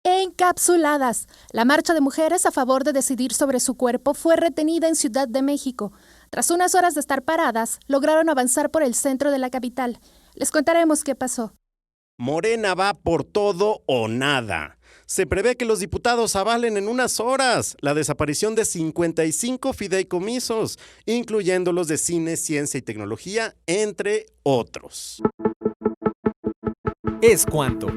Encapsuladas. La marcha de mujeres a favor de decidir sobre su cuerpo fue retenida en Ciudad de México. Tras unas horas de estar paradas, lograron avanzar por el centro de la capital. Les contaremos qué pasó. Morena va por todo o nada. Se prevé que los diputados avalen en unas horas la desaparición de 55 fideicomisos, incluyendo los de cine, ciencia y tecnología, entre otros. Es cuanto.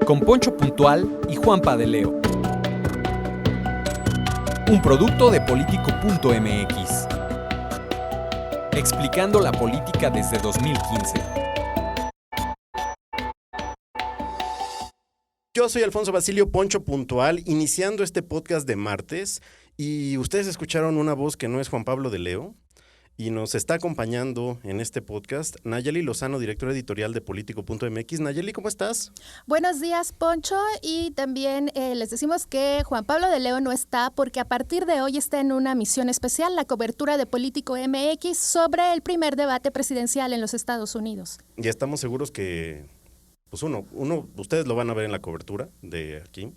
Con Poncho Puntual y Juanpa de Leo. Un producto de Político.mx. Explicando la política desde 2015. Yo soy Alfonso Basilio Poncho Puntual, iniciando este podcast de martes, y ustedes escucharon una voz que no es Juan Pablo de Leo, y nos está acompañando en este podcast Nayeli Lozano, directora editorial de Político.mx. Nayeli, ¿cómo estás? Buenos días, Poncho, y también les decimos que Juan Pablo de Leo no está porque a partir de hoy está en una misión especial, la cobertura de Político.mx sobre el primer debate presidencial en los Estados Unidos. Y estamos seguros que, pues ustedes lo van a ver en la cobertura de aquí.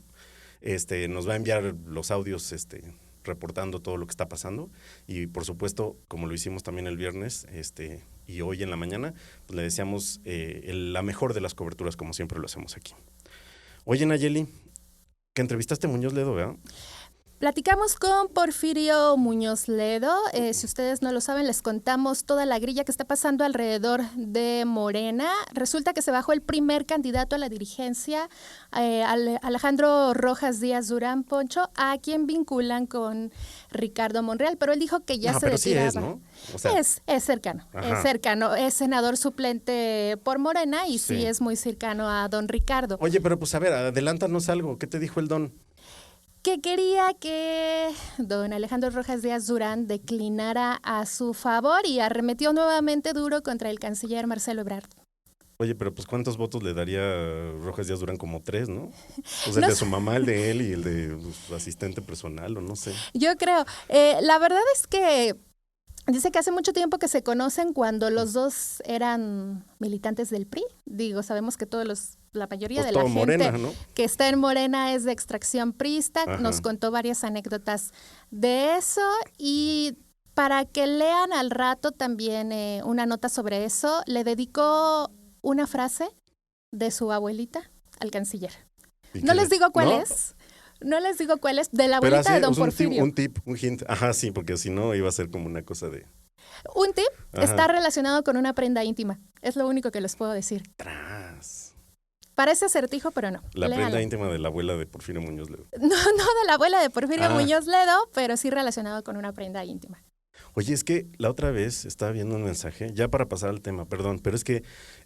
Nos va a enviar los audios, reportando todo lo que está pasando, y por supuesto, como lo hicimos también el viernes y hoy en la mañana, pues le deseamos la mejor de las coberturas, como siempre lo hacemos aquí. Oye, Nayeli, que entrevistaste a Muñoz Ledo, ¿verdad? Platicamos con Porfirio Muñoz Ledo. Si ustedes no lo saben, les contamos toda la grilla que está pasando alrededor de Morena. Resulta que se bajó el primer candidato a la dirigencia, Alejandro Rojas Díaz Durán, Poncho, a quien vinculan con Ricardo Monreal, pero él dijo que ya se retiraba. Sí es, ¿no? O sea, es cercano, ajá. es cercano. Es senador suplente por Morena y sí es muy cercano a don Ricardo. Oye, pero pues a ver, adelántanos algo. ¿Qué te dijo el don? Que quería que don Alejandro Rojas Díaz Durán declinara a su favor y arremetió nuevamente duro contra el canciller Marcelo Ebrard. Oye, pero pues ¿cuántos votos le daría Rojas Díaz Durán? Como 3, ¿no? Pues el No de sé. su mamá, el de él y el de su asistente personal, o no sé. Yo creo. La verdad es que dice que hace mucho tiempo que se conocen cuando los dos eran militantes del PRI. Digo, sabemos que la mayoría Pues de la todo gente Morena, ¿no? que está en Morena es de extracción priista. Ajá. Nos contó varias anécdotas de eso y para que lean al rato también una nota sobre eso, le dedicó una frase de su abuelita al canciller. No les digo cuál es. No les digo cuál es, de la Pero abuelita de don Porfirio. Un tip, un hint. Ajá, sí, porque si no iba a ser como una cosa de... Un tip Ajá. está relacionado con una prenda íntima. Es lo único que les puedo decir. Tras. Parece acertijo, pero no. La Léalo. prenda íntima de la abuela de Porfirio Muñoz Ledo. No de la abuela de Porfirio Ah. Muñoz Ledo, pero sí relacionado con una prenda íntima. Oye, es que la otra vez estaba viendo un mensaje, ya para pasar al tema, perdón, pero es que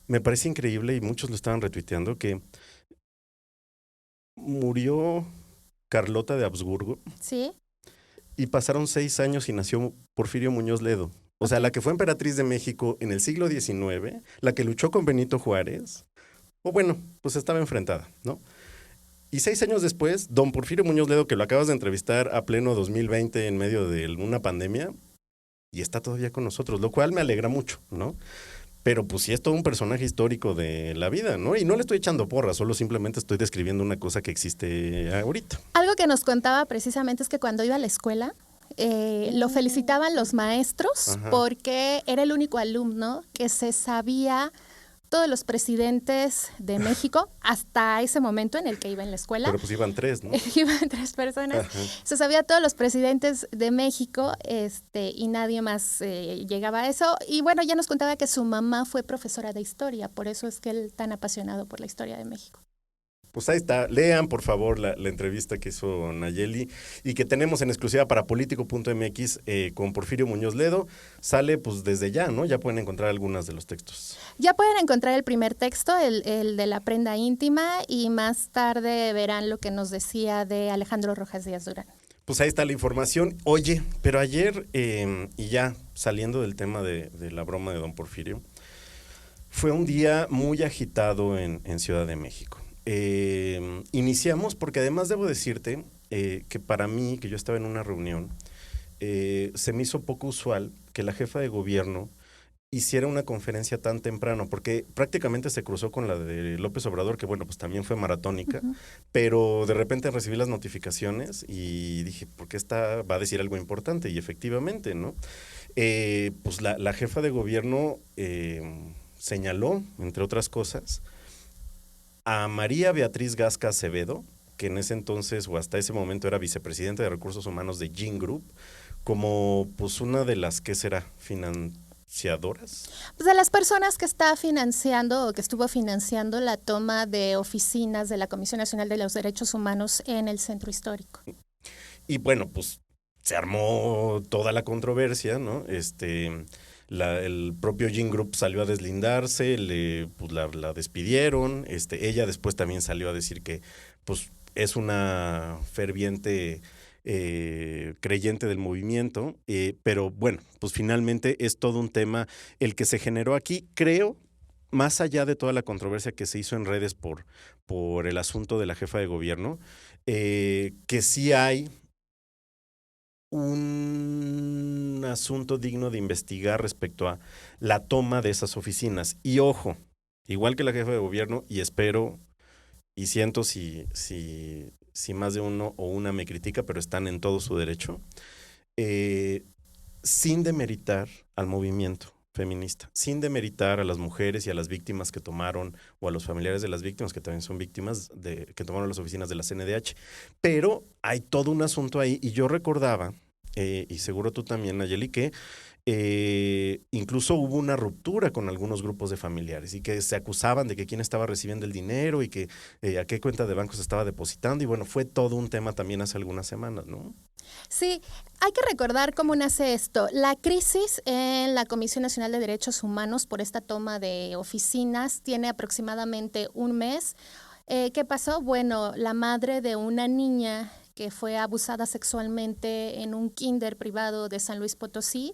me parece increíble y muchos lo estaban retuiteando, que murió Carlota de Habsburgo ¿Sí? y pasaron 6 años y nació Porfirio Muñoz Ledo. O sea, la que fue emperatriz de México en el siglo XIX, la que luchó con Benito Juárez, o bueno, pues estaba enfrentada, ¿no? Y 6 años después, don Porfirio Muñoz Ledo, que lo acabas de entrevistar a pleno 2020 en medio de una pandemia, y está todavía con nosotros, lo cual me alegra mucho, ¿no? Pero pues sí es todo un personaje histórico de la vida, ¿no? Y no le estoy echando porra, solo simplemente estoy describiendo una cosa que existe ahorita. Algo que nos contaba precisamente es que cuando iba a la escuela, lo felicitaban los maestros. Ajá. Porque era el único alumno que se sabía todos los presidentes de México hasta ese momento en el que iba en la escuela. Pero pues iban 3, ¿no? Iban 3 personas. Ajá. Se sabía todos los presidentes de México y nadie más llegaba a eso. Y bueno, ya nos contaba que su mamá fue profesora de historia, por eso es que él tan apasionado por la historia de México. Pues ahí está, lean por favor la entrevista que hizo Nayeli y que tenemos en exclusiva para Político.mx con Porfirio Muñoz Ledo. Sale pues desde ya, ¿no? Ya pueden encontrar algunas de los textos. Ya pueden encontrar el primer texto, el de la prenda íntima, y más tarde verán lo que nos decía de Alejandro Rojas Díaz Durán. Pues ahí está la información. Oye, pero ayer, y ya saliendo del tema de la broma de don Porfirio, fue un día muy agitado en Ciudad de México. Iniciamos porque además debo decirte que para mí, que yo estaba en una reunión, se me hizo poco usual que la jefa de gobierno hiciera una conferencia tan temprano, porque prácticamente se cruzó con la de López Obrador, que bueno, pues también fue maratónica, pero de repente recibí las notificaciones y dije, ¿por qué esta va a decir algo importante? Y efectivamente, ¿no? Pues la jefa de gobierno señaló, entre otras cosas, a María Beatriz Gasca Acevedo, que en ese entonces o hasta ese momento era vicepresidenta de Recursos Humanos de Gin Group, como pues una de las, ¿qué será? Financiadoras. Pues de las personas que está financiando o que estuvo financiando la toma de oficinas de la Comisión Nacional de los Derechos Humanos en el Centro Histórico. Y bueno, pues se armó toda la controversia, ¿no? El propio Gin Group salió a deslindarse, pues la despidieron, ella después también salió a decir que pues es una ferviente creyente del movimiento, pero bueno, pues finalmente es todo un tema el que se generó aquí, creo, más allá de toda la controversia que se hizo en redes por el asunto de la jefa de gobierno, que sí hay un asunto digno de investigar respecto a la toma de esas oficinas. Y ojo, igual que la jefa de gobierno, y espero y siento si más de uno o una me critica, pero están en todo su derecho, sin demeritar al movimiento feminista, sin demeritar a las mujeres y a las víctimas que tomaron, o a los familiares de las víctimas que también son víctimas que tomaron las oficinas de la CNDH. Pero hay todo un asunto ahí, y yo recordaba, y seguro tú también, Nayeli, que incluso hubo una ruptura con algunos grupos de familiares y que se acusaban de que quién estaba recibiendo el dinero y que a qué cuenta de banco se estaba depositando, y bueno, fue todo un tema también hace algunas semanas, ¿no? Sí, hay que recordar cómo nace esto. La crisis en la Comisión Nacional de Derechos Humanos por esta toma de oficinas tiene aproximadamente un mes. ¿Qué pasó? Bueno, la madre de una niña que fue abusada sexualmente en un kinder privado de San Luis Potosí,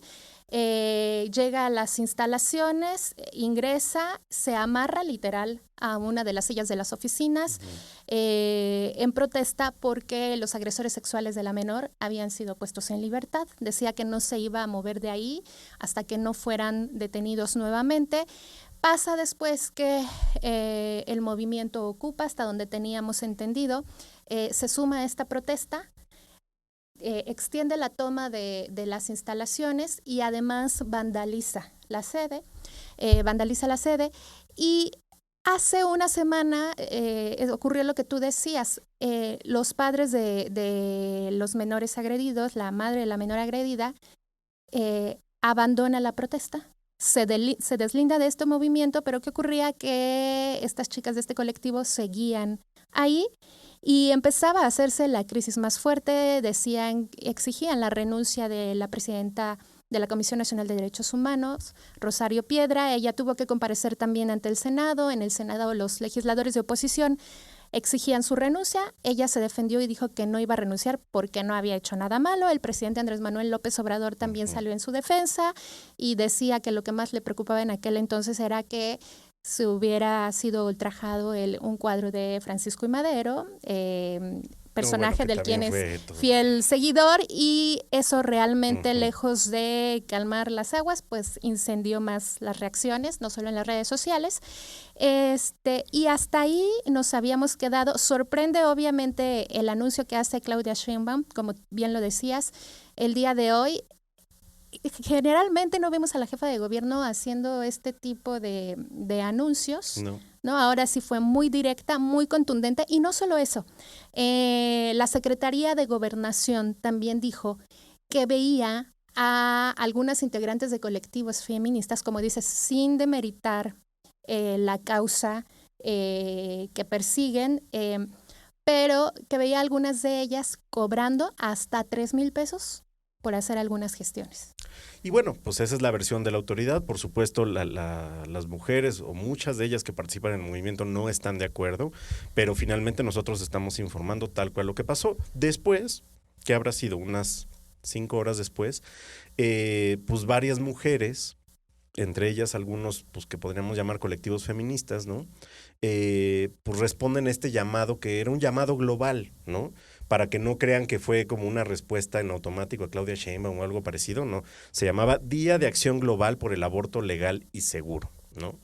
llega a las instalaciones, ingresa, se amarra literal a una de las sillas de las oficinas, en protesta porque los agresores sexuales de la menor habían sido puestos en libertad. Decía que no se iba a mover de ahí hasta que no fueran detenidos nuevamente. Pasa después que el movimiento Ocupa, hasta donde teníamos entendido, se suma a esta protesta, extiende la toma de las instalaciones y además vandaliza la sede, y hace una semana ocurrió lo que tú decías. Los padres de los menores agredidos, la madre de la menor agredida, abandona la protesta. Se deslinda de este movimiento, pero ¿qué ocurría? Que estas chicas de este colectivo seguían ahí y empezaba a hacerse la crisis más fuerte. Exigían la renuncia de la presidenta de la Comisión Nacional de Derechos Humanos, Rosario Piedra. Ella tuvo que comparecer también ante el Senado. En el Senado los legisladores de oposición exigían su renuncia. Ella se defendió y dijo que no iba a renunciar porque no había hecho nada malo. El presidente Andrés Manuel López Obrador también salió en su defensa y decía que lo que más le preocupaba en aquel entonces era que se hubiera sido ultrajado un cuadro de Francisco I. Madero, personaje del quien es fiel seguidor, y eso realmente, lejos de calmar las aguas, pues incendió más las reacciones, no solo en las redes sociales. Y hasta ahí nos habíamos quedado. Sorprende obviamente el anuncio que hace Claudia Sheinbaum, como bien lo decías, el día de hoy. Generalmente no vemos a la jefa de gobierno haciendo este tipo de anuncios. No, ahora sí fue muy directa, muy contundente, y no solo eso. La Secretaría de Gobernación también dijo que veía a algunas integrantes de colectivos feministas, como dices, sin demeritar la causa que persiguen, pero que veía a algunas de ellas cobrando hasta 3,000 pesos por hacer algunas gestiones. Y bueno, pues esa es la versión de la autoridad. Por supuesto, las mujeres o muchas de ellas que participan en el movimiento no están de acuerdo, pero finalmente nosotros estamos informando tal cual lo que pasó. Después, que habrá sido unas 5 horas después, pues varias mujeres entre ellas algunos pues, que podríamos llamar colectivos feministas, ¿no? Pues responden a este llamado que era un llamado global, ¿no? Para que no crean que fue como una respuesta en automático a Claudia Sheinbaum o algo parecido, no. Se llamaba Día de Acción Global por el Aborto Legal y Seguro, ¿no?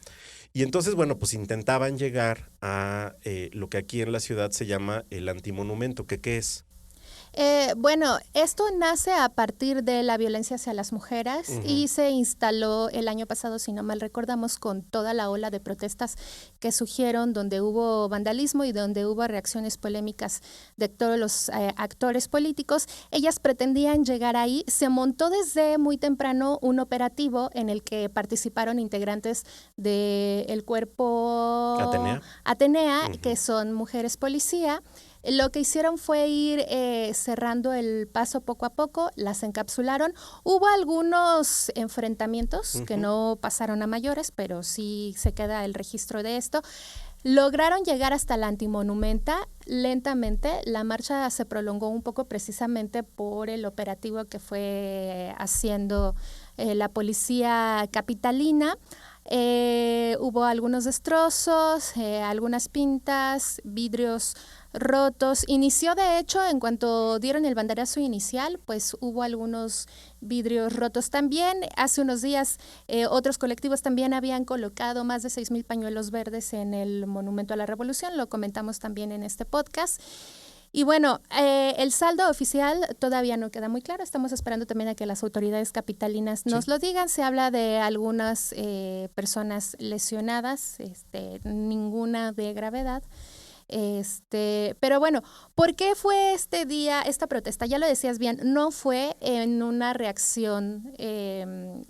Y entonces, bueno, pues intentaban llegar a lo que aquí en la ciudad se llama el antimonumento, que ¿qué es? Bueno, esto nace a partir de la violencia hacia las mujeres y se instaló el año pasado, si no mal recordamos, con toda la ola de protestas que surgieron, donde hubo vandalismo y donde hubo reacciones polémicas de todos los actores políticos. Ellas pretendían llegar ahí. Se montó desde muy temprano un operativo en el que participaron integrantes del cuerpo Atenea, que son mujeres policía. Lo que hicieron fue ir cerrando el paso poco a poco, las encapsularon. Hubo algunos enfrentamientos que no pasaron a mayores, pero sí se queda el registro de esto. Lograron llegar hasta la Antimonumenta lentamente. La marcha se prolongó un poco precisamente por el operativo que fue haciendo la policía capitalina. Hubo algunos destrozos, algunas pintas, vidrios rotos. Inició, de hecho, en cuanto dieron el banderazo inicial, pues hubo algunos vidrios rotos también. Hace unos días otros colectivos también habían colocado más de 6,000 pañuelos verdes en el Monumento a la Revolución. Lo comentamos también en este podcast. Y bueno, el saldo oficial todavía no queda muy claro. Estamos esperando también a que las autoridades capitalinas nos lo digan. Se habla de algunas personas lesionadas, ninguna de gravedad. Pero bueno, ¿por qué fue este día, esta protesta? Ya lo decías bien, no fue en una reacción en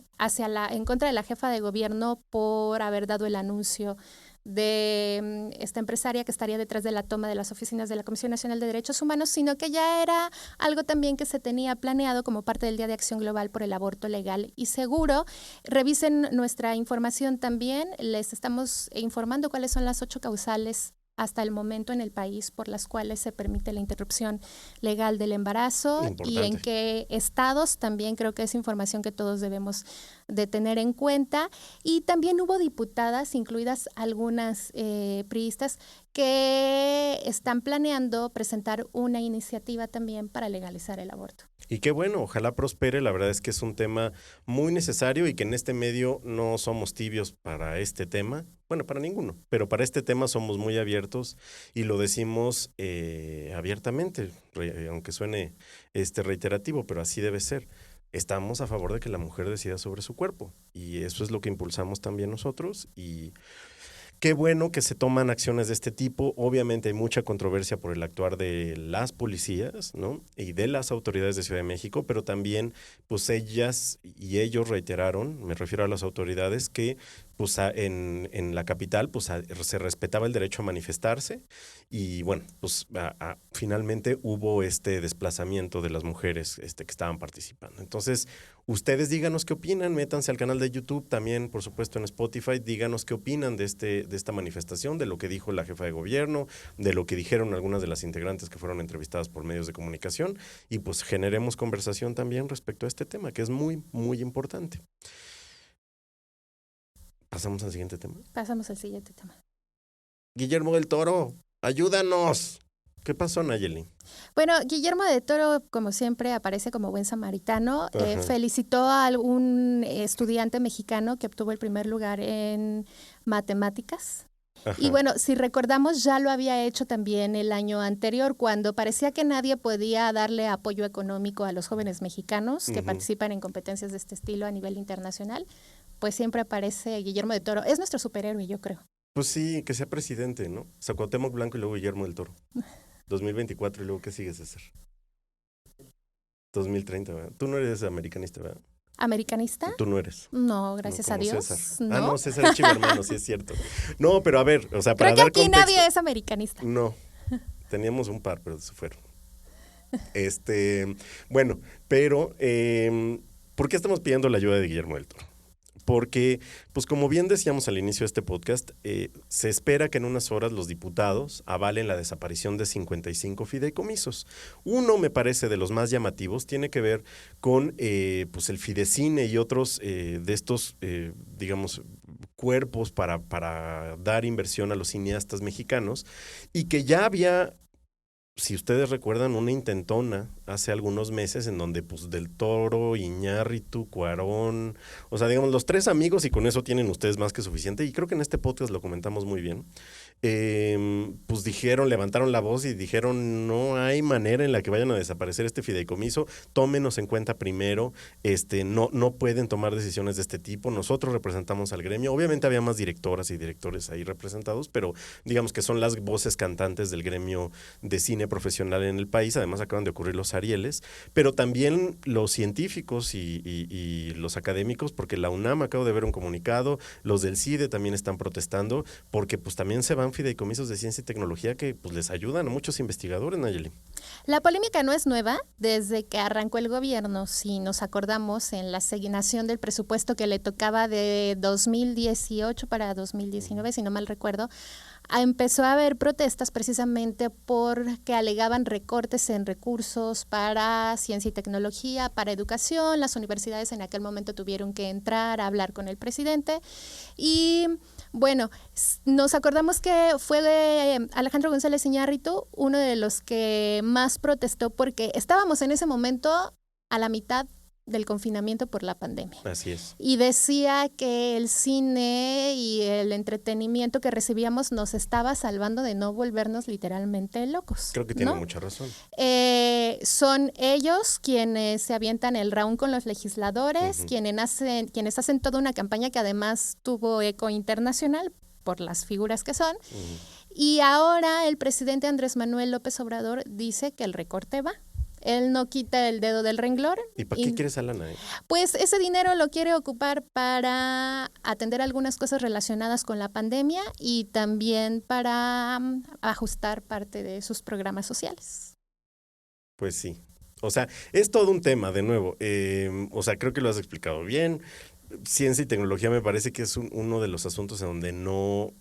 contra de la jefa de gobierno por haber dado el anuncio de esta empresaria que estaría detrás de la toma de las oficinas de la Comisión Nacional de Derechos Humanos, sino que ya era algo también que se tenía planeado como parte del Día de Acción Global por el Aborto Legal y Seguro. Revisen nuestra información también, les estamos informando cuáles son las 8 causales hasta el momento en el país por las cuales se permite la interrupción legal del embarazo. Importante. Y en qué estados, también creo que es información que todos debemos de tener en cuenta. Y también hubo diputadas, incluidas algunas priistas, que están planeando presentar una iniciativa también para legalizar el aborto. Y qué bueno, ojalá prospere. La verdad es que es un tema muy necesario y que en este medio no somos tibios para este tema. Bueno, para ninguno, pero para este tema somos muy abiertos y lo decimos abiertamente, aunque suene reiterativo, pero así debe ser. Estamos a favor de que la mujer decida sobre su cuerpo y eso es lo que impulsamos también nosotros y qué bueno que se toman acciones de este tipo. Obviamente hay mucha controversia por el actuar de las policías, ¿no? Y de las autoridades de Ciudad de México, pero también pues ellas y ellos reiteraron, me refiero a las autoridades, que pues en la capital pues se respetaba el derecho a manifestarse y bueno, pues finalmente hubo este desplazamiento de las mujeres que estaban participando. Entonces, ustedes díganos qué opinan, métanse al canal de YouTube, también por supuesto en Spotify, díganos qué opinan de esta manifestación, de lo que dijo la jefa de gobierno, de lo que dijeron algunas de las integrantes que fueron entrevistadas por medios de comunicación y pues generemos conversación también respecto a este tema que es muy, muy importante. ¿Pasamos al siguiente tema? Pasamos al siguiente tema. Guillermo del Toro, ayúdanos. ¿Qué pasó, Nayeli? Bueno, Guillermo del Toro, como siempre, aparece como buen samaritano. Felicitó a algún estudiante mexicano que obtuvo el primer lugar en matemáticas. Ajá. Y bueno, si recordamos, ya lo había hecho también el año anterior, cuando parecía que nadie podía darle apoyo económico a los jóvenes mexicanos que participan en competencias de este estilo a nivel internacional. Pues siempre aparece Guillermo del Toro. Es nuestro superhéroe, yo creo. Pues sí, que sea presidente, ¿no? Cuauhtémoc Blanco y luego Guillermo del Toro. 2024 y luego, ¿qué sigues a hacer? 2030, ¿verdad? Tú no eres americanista, ¿verdad? ¿Americanista? Tú no eres. No, gracias a Dios. César. ¿No? No, César es chivermano, sí es cierto. No, pero a ver, o sea, para creo dar que aquí contexto, nadie es americanista. No, teníamos un par, pero se fueron. Bueno, pero ¿por qué estamos pidiendo la ayuda de Guillermo del Toro? porque, pues como bien decíamos al inicio de este podcast, se espera que en unas horas los diputados avalen la desaparición de 55 fideicomisos. Uno, me parece, de los más llamativos, tiene que ver con pues el Fidecine y otros de estos, digamos, cuerpos para dar inversión a los cineastas mexicanos, y que ya había, si ustedes recuerdan, una intentona hace algunos meses en donde pues Del Toro, Iñárritu, Cuarón, o sea, digamos, los tres amigos, y con eso tienen ustedes más que suficiente, y creo que en este podcast lo comentamos muy bien, pues levantaron la voz y dijeron, no hay manera en la que vayan a desaparecer este fideicomiso, tómenos en cuenta primero, no pueden tomar decisiones de este tipo, nosotros representamos al gremio, obviamente había más directoras y directores ahí representados, pero digamos que son las voces cantantes del gremio de cine profesional en el país. Además acaban de ocurrir los Arieles, pero también los científicos y los académicos, porque la UNAM, acabo de ver un comunicado, los del CIDE también están protestando, porque pues también se van fideicomisos de ciencia y tecnología que pues les ayudan a muchos investigadores, Nayeli. La polémica no es nueva desde que arrancó el gobierno. Si nos acordamos, en la asignación del presupuesto que le tocaba de 2018 para 2019, si no mal recuerdo, empezó a haber protestas precisamente porque alegaban recortes en recursos para ciencia y tecnología, para educación. Las universidades en aquel momento tuvieron que entrar a hablar con el presidente y bueno, nos acordamos que fue Alejandro González Iñárritu uno de los que más protestó porque estábamos en ese momento a la mitad del confinamiento por la pandemia. Así es. Y decía que el cine y el entretenimiento que recibíamos nos estaba salvando de no volvernos literalmente locos. Creo que tiene mucha razón. Son ellos quienes se avientan el round con los legisladores, quienes hacen toda una campaña que además tuvo eco internacional por las figuras que son. Y ahora el presidente Andrés Manuel López Obrador dice que el recorte va. Él no quita el dedo del renglón. ¿Y para qué quiere esa lana? Pues ese dinero lo quiere ocupar para atender algunas cosas relacionadas con la pandemia y también para ajustar parte de sus programas sociales. Pues sí. O sea, es todo un tema, de nuevo. O sea, creo que lo has explicado bien. Ciencia y tecnología me parece que es uno de los asuntos en donde no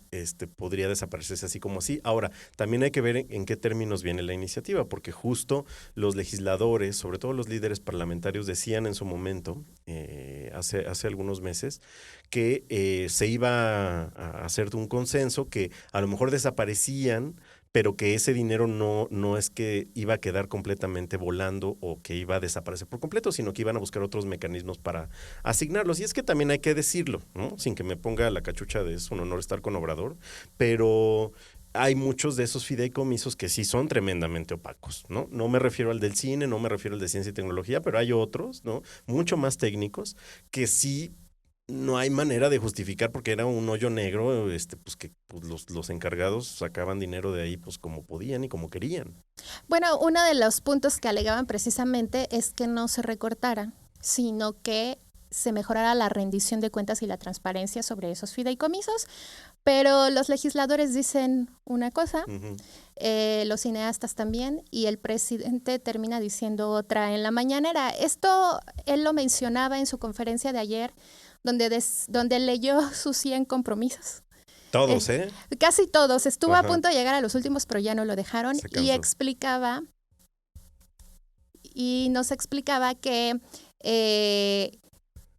podría desaparecerse así como así. Ahora, también hay que ver en qué términos viene la iniciativa, porque justo los legisladores, sobre todo los líderes parlamentarios, decían en su momento, hace algunos meses, que se iba a hacer un consenso, que a lo mejor desaparecían, pero que ese dinero no es que iba a quedar completamente volando o que iba a desaparecer por completo, sino que iban a buscar otros mecanismos para asignarlos. Y es que también hay que decirlo, ¿no? Sin que me ponga la cachucha de es un honor estar con Obrador, pero hay muchos de esos fideicomisos que sí son tremendamente opacos, ¿no? No me refiero al del cine, no me refiero al de ciencia y tecnología, pero hay otros, ¿no? Mucho más técnicos que sí no hay manera de justificar porque era un hoyo negro, pues que pues, los encargados sacaban dinero de ahí pues como podían y como querían. Bueno, uno de los puntos que alegaban precisamente es que no se recortara, sino que se mejorara la rendición de cuentas y la transparencia sobre esos fideicomisos, pero los legisladores dicen una cosa, los cineastas también, y el presidente termina diciendo otra en la mañanera. Esto él lo mencionaba en su conferencia de ayer, donde leyó sus 100 compromisos. Todos, Casi todos. Estuvo a punto de llegar a los últimos, pero ya no lo dejaron.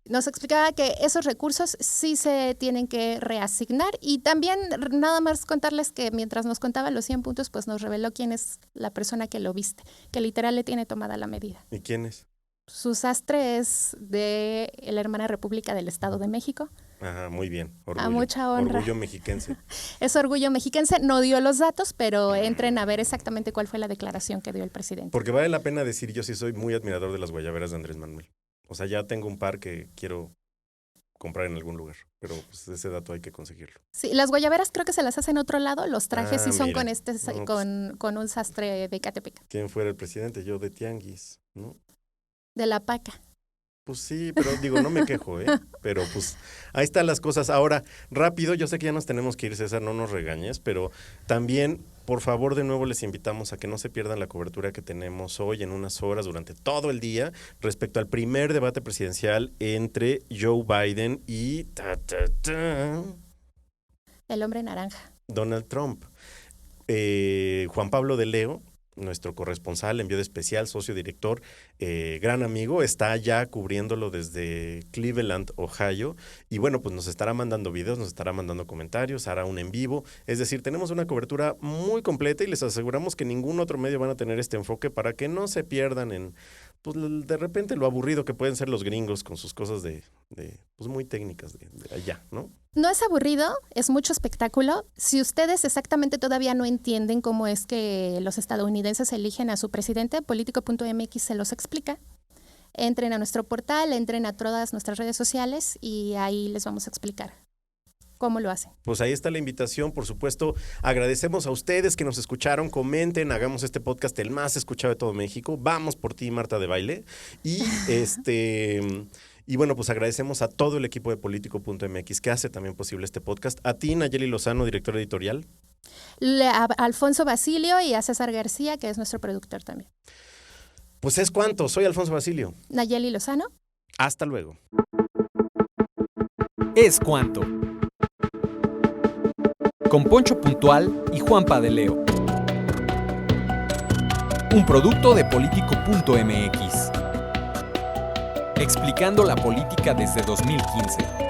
Nos explicaba que esos recursos sí se tienen que reasignar. Y también nada más contarles que mientras nos contaba los 100 puntos, pues nos reveló quién es la persona que lo viste, que literal le tiene tomada la medida. ¿Y quién es? Su sastre es de la hermana República del Estado de México. Ajá, muy bien. Orgullo. A mucha honra. Orgullo mexiquense. Es orgullo mexiquense. No dio los datos, pero entren a ver exactamente cuál fue la declaración que dio el presidente. Porque vale la pena decir, yo sí soy muy admirador de las guayaberas de Andrés Manuel. O sea, ya tengo un par que quiero comprar en algún lugar, pero pues ese dato hay que conseguirlo. Sí, las guayaberas creo que se las hacen en otro lado, los trajes sí son mira. con un sastre de Ecatepec. ¿Quién fuera el presidente? Yo de tianguis, ¿no? De la paca. Pues sí, pero digo, no me quejo, pero pues ahí están las cosas. Ahora, rápido, yo sé que ya nos tenemos que ir, César, no nos regañes, pero también Por favor, de nuevo les invitamos a que no se pierdan la cobertura que tenemos hoy en unas horas durante todo el día respecto al primer debate presidencial entre Joe Biden y El hombre naranja. Donald Trump. Juan Pablo de Leo, nuestro corresponsal, enviado especial, socio director, gran amigo, está ya cubriéndolo desde Cleveland, Ohio. Y bueno, pues nos estará mandando videos, nos estará mandando comentarios, hará un en vivo. Es decir, tenemos una cobertura muy completa y les aseguramos que ningún otro medio van a tener este enfoque para que no se pierdan en, pues de repente, lo aburrido que pueden ser los gringos con sus cosas pues muy técnicas de allá, ¿no? No es aburrido, es mucho espectáculo. Si ustedes exactamente todavía no entienden cómo es que los estadounidenses eligen a su presidente, Politico.mx se los explica. Entren a nuestro portal, entren a todas nuestras redes sociales y ahí les vamos a explicar cómo lo hacen. Pues ahí está la invitación, por supuesto. Agradecemos a ustedes que nos escucharon, comenten, hagamos este podcast el más escuchado de todo México. Vamos por ti, Marta de Baile. Y y bueno, pues agradecemos a todo el equipo de Politico.mx que hace también posible este podcast. A ti, Nayeli Lozano, directora editorial. A Alfonso Basilio y a César García, que es nuestro productor también. Pues es cuanto, soy Alfonso Basilio. Nayeli Lozano. Hasta luego. Es cuanto. Con Poncho Puntual y Juanpa de Leo. Un producto de Politico.mx. Explicando la política desde 2015.